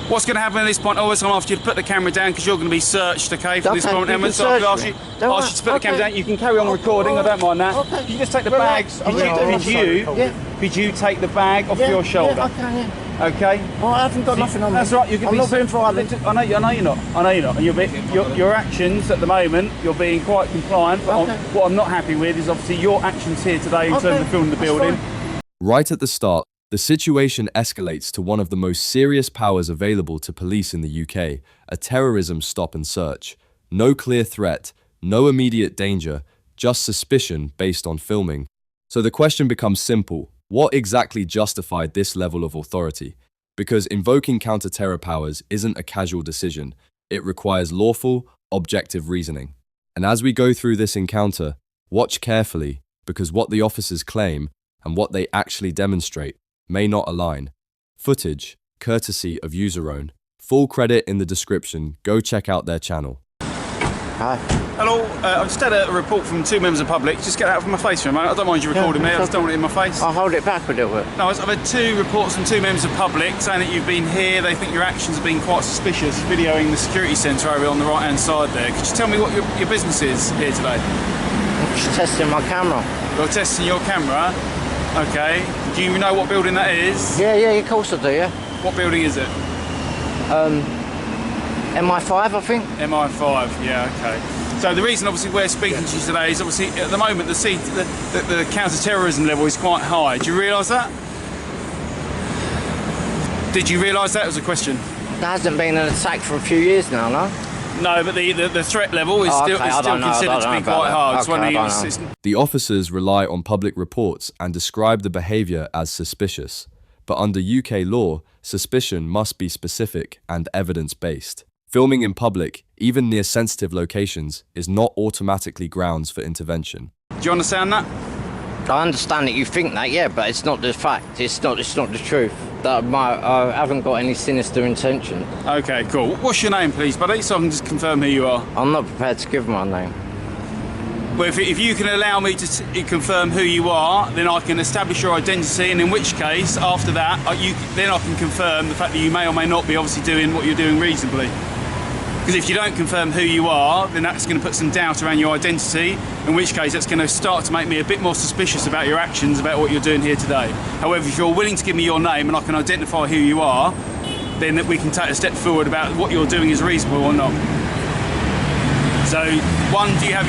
What's going to happen at this point? Always I'm after you to put the camera down because you're going to be searched, okay, from this point onwards. So I'll ask you to put the camera down. You can carry on recording, I don't mind that. Okay. You just take the bag. Could you take the bag off your shoulder? Yeah, I can, yeah. Okay. Well, I haven't got nothing on me. That's right. You can I'm not being violent. I know you're not. And your actions at the moment, you're being quite compliant. But what I'm not happy with is obviously your actions here today in terms of filming the building. Right at the start, the situation escalates to one of the most serious powers available to police in the UK, a terrorism stop and search. No clear threat, no immediate danger, just suspicion based on filming. So the question becomes simple. What exactly justified this level of authority? Because invoking counter-terror powers isn't a casual decision. It requires lawful, objective reasoning. And as we go through this encounter, watch carefully, because what the officers claim and what they actually demonstrate may not align. Footage, courtesy of Userone. Full credit in the description. Go check out their channel. Hi. Hello, I've just had a report from 2 members of the public. Just get that out from my face for a moment. I don't mind you recording me, I just don't want it in my face. I'll hold it back a little bit. No, I've had 2 reports from 2 members of the public saying that you've been here. They think your actions have been quite suspicious, videoing the security centre over on the right-hand side there. Could you tell me what your business is here today? I'm just testing my camera. You're testing your camera? Okay. Do you know what building that is? Yeah, of course I do, yeah. What building is it? MI5, I think. MI5, yeah, okay. So the reason obviously we're speaking to you today is obviously at the moment the counter-terrorism level is quite high. Do you realise that? Did you realise that was a question? There hasn't been an attack for a few years now, no? No, but the threat level is still considered to be quite high. The officers rely on public reports and describe the behaviour as suspicious. But under UK law, suspicion must be specific and evidence-based. Filming in public, even near sensitive locations, is not automatically grounds for intervention. Do you understand that? I understand that you think that, yeah, but it's not the fact. It's not the truth. I haven't got any sinister intention. Okay, cool. What's your name, please, buddy, so I can just confirm who you are? I'm not prepared to give my name. Well, if you can allow me to confirm who you are, then I can establish your identity, and in which case, after that, then I can confirm the fact that you may or may not be obviously doing what you're doing reasonably. Because if you don't confirm who you are, then that's going to put some doubt around your identity, in which case that's going to start to make me a bit more suspicious about your actions, about what you're doing here today. However, if you're willing to give me your name and I can identify who you are, then we can take a step forward about what you're doing is reasonable or not. So, 1, can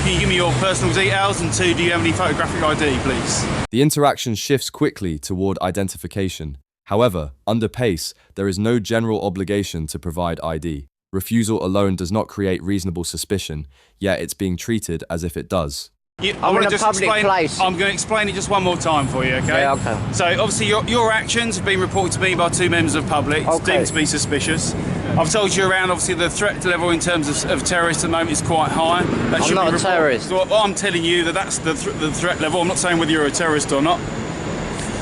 you give me your personal details, and 2, do you have any photographic ID, please? The interaction shifts quickly toward identification. However, under PACE, there is no general obligation to provide ID. Refusal alone does not create reasonable suspicion, yet it's being treated as if it does. I'm in a public place. I'm going to explain it just one more time for you, okay? Yeah, okay. So obviously your actions have been reported to me by 2 members of the public. It's deemed to be suspicious. I've told you around, obviously, the threat level in terms of terrorists at the moment is quite high. I'm not a terrorist. So I'm telling you that's the threat level. I'm not saying whether you're a terrorist or not.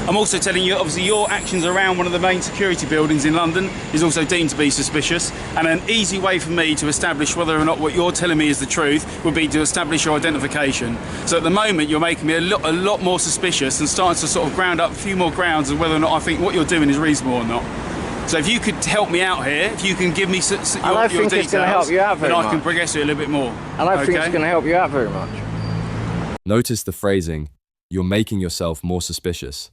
I'm also telling you, obviously, your actions around one of the main security buildings in London is also deemed to be suspicious. And an easy way for me to establish whether or not what you're telling me is the truth would be to establish your identification. So at the moment, you're making me a lot more suspicious and starting to sort of ground up a few more grounds of whether or not I think what you're doing is reasonable or not. So if you could help me out here, if you can give me your details, I don't think it's going to help you out very much. Then I can progress it a little bit more. I don't think it's going to help you out very much. Notice the phrasing, "You're making yourself more suspicious."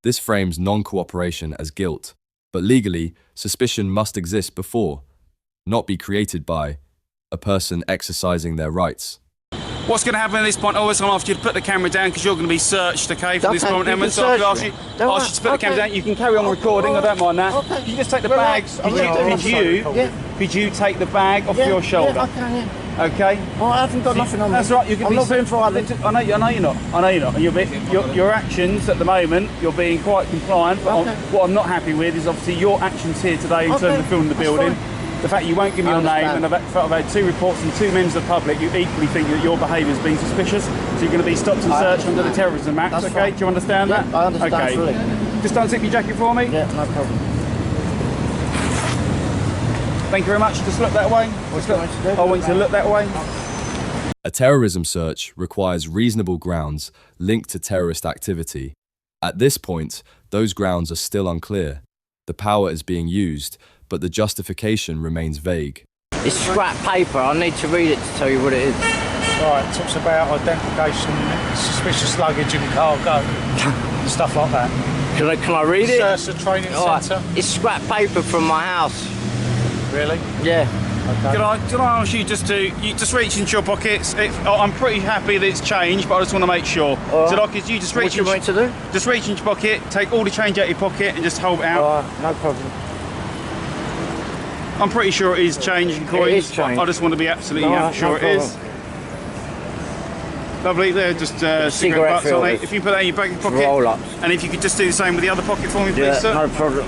This frames non-cooperation as guilt, but legally, suspicion must exist before, not be created by, a person exercising their rights. What's going to happen at this point? Always I'm after you to put the camera down because you're going to be searched, okay, from this point onwards. So I'll ask you to put the camera down. You can carry on recording, I don't mind that. Okay. You just take the bag. Could you take the bag off your shoulder? Yeah, I can, yeah. Okay. Well, I haven't got nothing on me. That's right. I'm not being violent. I know you're not. And your actions at the moment, you're being quite compliant. But what I'm not happy with is obviously your actions here today in terms of filming the building. The fact you won't give me your name, and I've had 2 reports from 2 members of the public. You equally think that your behaviour has been suspicious, so you're going to be stopped and searched under the Terrorism Act. Okay, fine. Do you understand that? I understand. Okay. Fully. Just unzip your jacket for me. Yeah, no problem. Thank you very much. Just look that way. I want you to look that way. A terrorism search requires reasonable grounds linked to terrorist activity. At this point, those grounds are still unclear. The power is being used, but the justification remains vague. It's scrap paper. I need to read it to tell you what it is. Right, it talks about identification, suspicious luggage and cargo, stuff like that. Can I read it? Search the training centre. It's scrap paper from my house. Really? Yeah. Okay. Can I ask you just to just reach into your pockets? I'm pretty happy that it's changed, but I just want to make sure. So like, you just reach. What do you want me to do? Just reach into your pocket, take all the change out of your pocket, and just hold it out. No problem. I'm pretty sure it is change and coins. It is change. I just want to be absolutely sure it is. Lovely. There, just cigarette butts, aren't they? If you put that in your back pocket, Roll-ups. and if you could just do the same with the other pocket for me, please, Yeah, sir. no problem.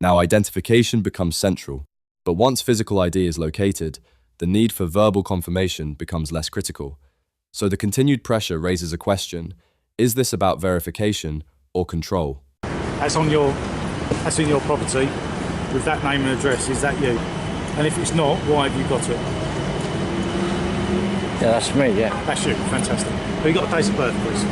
Now, identification becomes central, but once physical ID is located, the need for verbal confirmation becomes less critical. So the continued pressure raises a question: is this about verification or control? That's in your property with that name and address. Is that you? And if it's not, why have you got it? Yeah, that's me, yeah. That's you. Fantastic. Have you got a date of birth, please?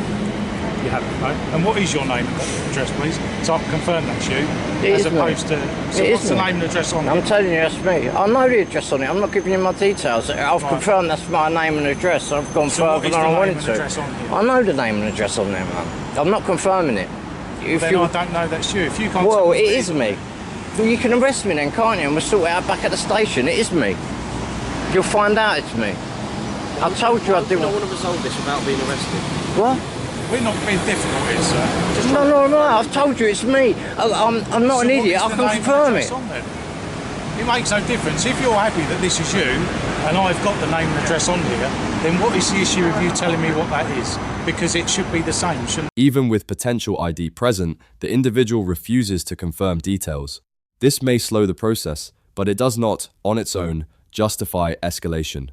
You have it, right? And what is your name and address, please? So I can confirm that's you. It as is opposed me. to. So It what's is the me. name and address on I'm it? telling you, that's me. I know the address on it. I'm not giving you my details. I've Right. confirmed that's my name and address. I've gone So what further is than the I name wanted and to. address on here? I know the name and address on there, man. I'm not confirming it. If Then you, I don't know that's you. If you can't. well, tell it me- is me. Well, you can arrest me then, can't you? And we'll sort it out back at the station. It is me. You'll find out it's me. I told you I I didn't. want to resolve this without being arrested. What? We're not being difficult here, sir. Just No. I've told you it's me. I'm not So an what idiot. is I the can name and confirm address it. on there? It makes no difference. If you're happy that this is you and I've got the name and address on here, then what is the issue of you telling me what that is? Because it should be the same, shouldn't Even with potential ID present, the individual refuses to confirm details. This may slow the process, but it does not, on its own, justify escalation.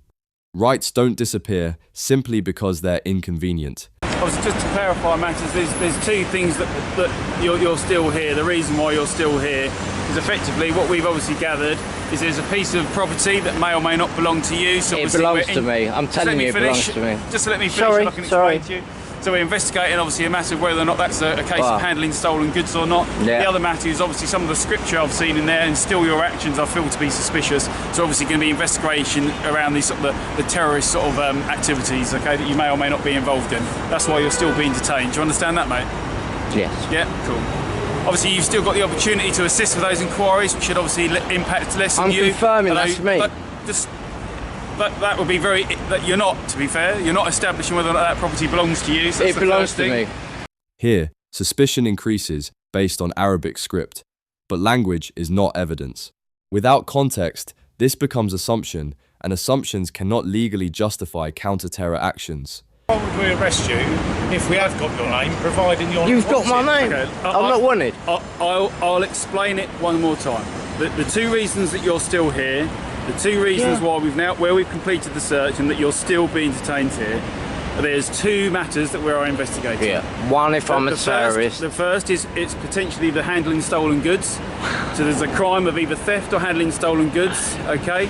Rights don't disappear simply because they're inconvenient. Obviously, just to clarify matters, there's two things that you're still here. The reason why you're still here is effectively what we've obviously gathered is there's a piece of property that may or may not belong to you. So It obviously belongs we're to me. I'm just let telling me you, it finish. belongs to me. Just let me finish Sorry, and I can sorry. explain to you. So we're investigating obviously a matter of whether or not that's a case Wow. of handling stolen goods or not. Yeah. The other matter is obviously some of the scripture I've seen in there and still your actions I feel to be suspicious. So obviously going to be investigation around these sort of the terrorist sort of activities, okay, that you may or may not be involved in. That's why you're still being detained. Do you understand that, mate? Yes. Yeah, cool. Obviously, you've still got the opportunity to assist with those inquiries, which should obviously impact less on I'm you. confirming Although- that's me. but just that would be very. That you're not, to be fair, you're not establishing whether or not that property belongs to you. So that's It the belongs first to thing. me. Here, suspicion increases based on Arabic script, but language is not evidence. Without context, this becomes assumption, and assumptions cannot legally justify counter-terror actions. Why would we arrest you if we have got your name, providing you're You've got my name. Okay, I'm not wanted. I'll explain it one more time. The two reasons that you're still here, the two reasons why we've completed the search and that you're still being detained here, there's two matters that we are investigating. Yeah. One, if I'm a terrorist. The first is it's potentially the handling stolen goods. So there's a crime of either theft or handling stolen goods. Okay,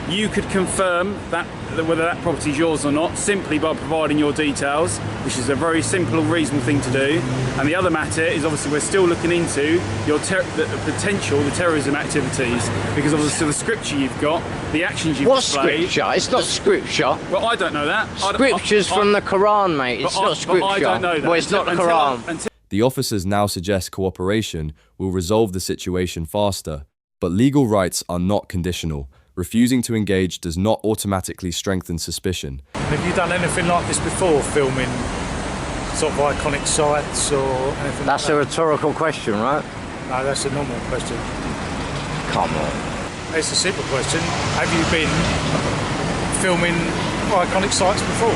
you could confirm that whether that property is yours or not simply by providing your details, which is a very simple and reasonable thing to do. And the other matter is obviously we're still looking into your the terrorism activities, because obviously the scripture you've got, the actions you've What displayed. scripture? It's not scripture. Well, I don't know that. Scripture's from the Quran, mate. It's not scripture. But I don't know that. Well, it's not the Until- Quran. until- The officers now suggest cooperation will resolve the situation faster, but legal rights are not conditional. Refusing to engage does not automatically strengthen suspicion. Have you done anything like this before, filming sort of iconic sites or anything That's like a rhetorical question, right? that? No, that's a normal question. Come on. It's a simple question. Have you been filming iconic sites before?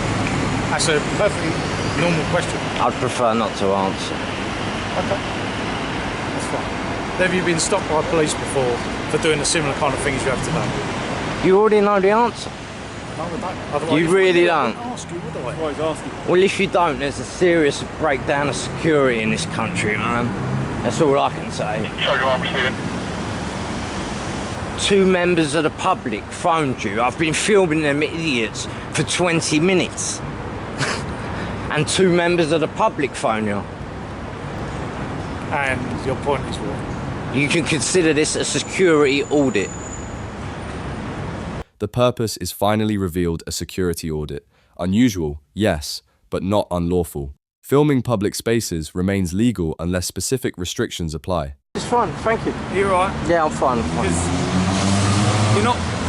That's a perfectly normal question. I'd prefer not to answer. Okay. That's fine. Have you been stopped by police before for doing a similar kind of things you have today? You already know the answer. No, I don't. Otherwise, You if I really did, I don't. wouldn't ask you, would I? Always asking. Well, if you don't, there's a serious breakdown of security in this country, man. That's all I can say. Two members of the public phoned you. I've been filming them idiots for 20 minutes. And two members of the public phone you. and your point is what? You can consider this a security audit. The purpose is finally revealed: a security audit. Unusual, yes, but not unlawful. Filming public spaces remains legal unless specific restrictions apply. It's fine, thank you. You're right. Yeah, I'm fine. I'm fine. Because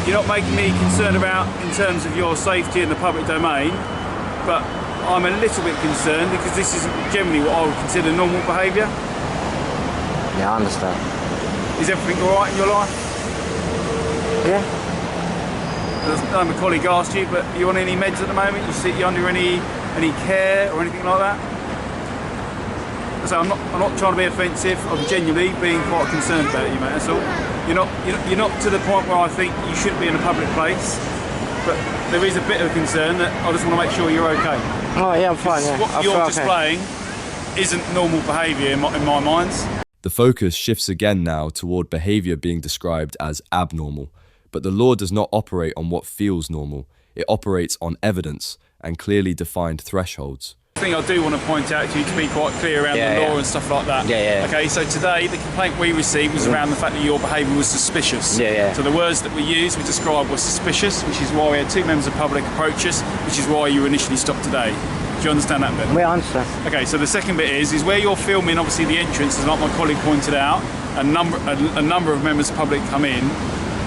you're not making me concerned about in terms of your safety in the public domain, but I'm a little bit concerned because this isn't generally what I would consider normal behaviour. Yeah, I understand. Is everything all right in your life? Yeah. I know my colleague asked you, but are you on any meds at the moment? You under any care or anything like that? So I'm not trying to be offensive. I'm genuinely being quite concerned about you, mate. That's all. You're not to the point where I think you shouldn't be in a public place, but there is a bit of concern that I just want to make sure you're okay. Oh yeah, I'm fine. Yeah. What you're displaying isn't normal behaviour in my mind. The focus shifts again now toward behavior being described as abnormal. But the law does not operate on what feels normal. It operates on evidence and clearly defined thresholds. The thing I do want to point out to you to be quite clear around the law and stuff like that. Okay, so today the complaint we received was around the fact that your behaviour was suspicious. So the words that we used, we described were suspicious, which is why we had 2 members of public approach us, which is why you were initially stopped today. Do you understand that bit? Yeah, I understand. Okay, so the second bit is where you're filming, obviously the entrance, as like my colleague pointed out, a number of members of public come in.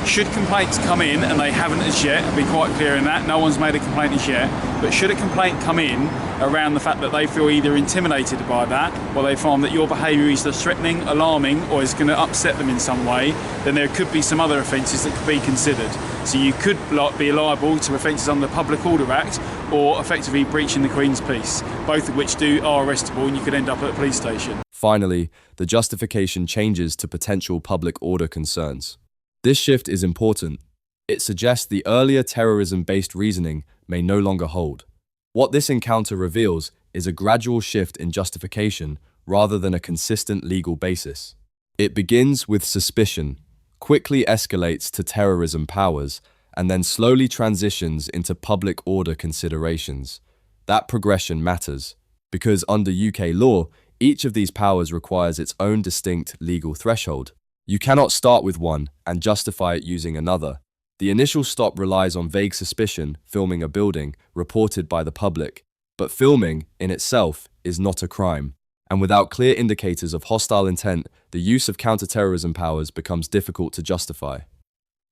Should complaints come in, and they haven't as yet, I'll be quite clear in that, no one's made a complaint as yet, but should a complaint come in around the fact that they feel either intimidated by that, or they find that your behaviour is either threatening, alarming, or is going to upset them in some way, then there could be some other offences that could be considered. So you could be liable to offences under the Public Order Act, or effectively breaching the Queen's peace, both of which are arrestable, and you could end up at a police station. Finally, the justification changes to potential public order concerns. This shift is important. It suggests the earlier terrorism-based reasoning may no longer hold. What this encounter reveals is a gradual shift in justification rather than a consistent legal basis. It begins with suspicion, quickly escalates to terrorism powers, and then slowly transitions into public order considerations. That progression matters, because under UK law, each of these powers requires its own distinct legal threshold. You cannot start with one and justify it using another. The initial stop relies on vague suspicion, filming a building, reported by the public. But filming, in itself, is not a crime. And without clear indicators of hostile intent, the use of counter-terrorism powers becomes difficult to justify.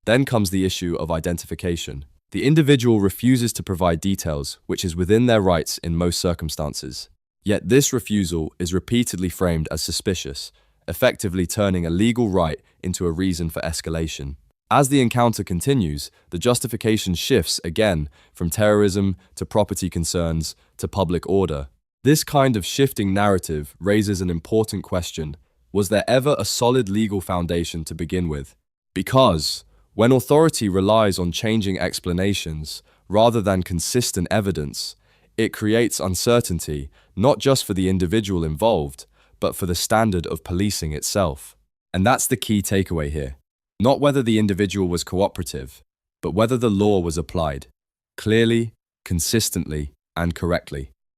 Then comes the issue of identification. The individual refuses to provide details, which is within their rights in most circumstances. Yet this refusal is repeatedly framed as suspicious, effectively turning a legal right into a reason for escalation. As the encounter continues, the justification shifts again from terrorism to property concerns to public order. This kind of shifting narrative raises an important question. Was there ever a solid legal foundation to begin with? Because when authority relies on changing explanations rather than consistent evidence, it creates uncertainty not just for the individual involved, but for the standard of policing itself. And that's the key takeaway here. Not whether the individual was cooperative, but whether the law was applied clearly, consistently, and correctly.